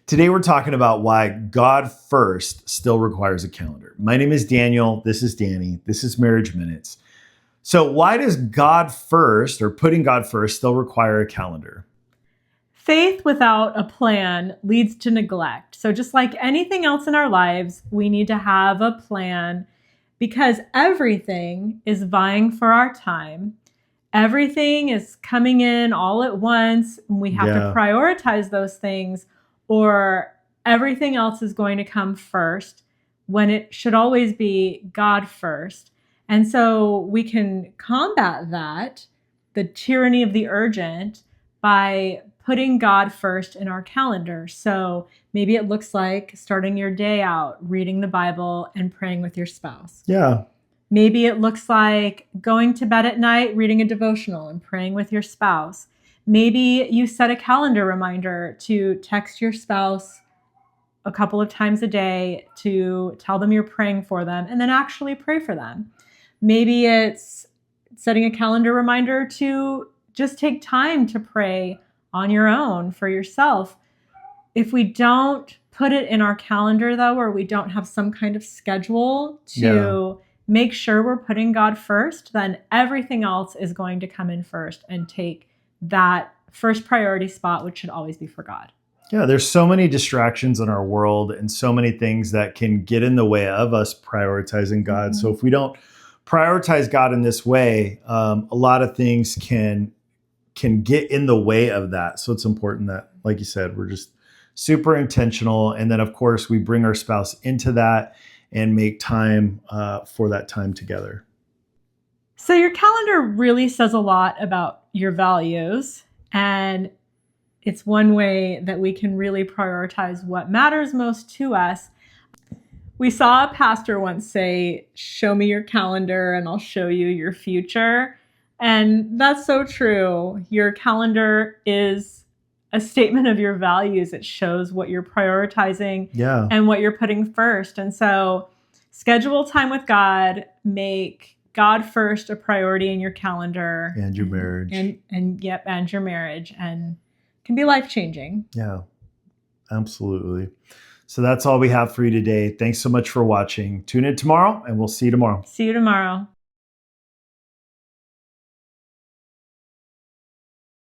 Today we're talking about why God first still requires a calendar. My name is Daniel. This is Danny. This is Marriage Minutes. So why does God first, or putting God first, still require a calendar? Faith without a plan leads to neglect. So just like anything else in our lives, we need to have a plan because everything is vying for our time. Everything is coming in all at once. And we have to prioritize those things, or everything else is going to come first when it should always be God first. And so we can combat that, the tyranny of the urgent, by putting God first in our calendar. So maybe it looks like starting your day out, reading the Bible and praying with your spouse. Yeah. Maybe it looks like going to bed at night, reading a devotional and praying with your spouse. Maybe you set a calendar reminder to text your spouse a couple of times a day to tell them you're praying for them and then actually pray for them. Maybe it's setting a calendar reminder to just take time to pray on your own for yourself. If we don't put it in our calendar, though, or we don't have some kind of schedule to make sure we're putting God first, then everything else is going to come in first and take that first priority spot, which should always be for God. Yeah, there's so many distractions in our world and so many things that can get in the way of us prioritizing God. Mm-hmm. So if we don't prioritize God in this way, a lot of things can get in the way of that. So it's important that, like you said, we're just super intentional. And then, of course, we bring our spouse into that and make time for that time together. So your calendar really says a lot about your values, and it's one way that we can really prioritize what matters most to us. We saw a pastor once say, "Show me your calendar and I'll show you your future." And that's so true. Your calendar is a statement of your values. It shows what you're prioritizing and what you're putting first. And so schedule time with God, make God first a priority in your calendar. And your marriage. And your marriage. And it can be life-changing. Yeah, absolutely. So that's all we have for you today. Thanks so much for watching. Tune in tomorrow and we'll see you tomorrow. See you tomorrow.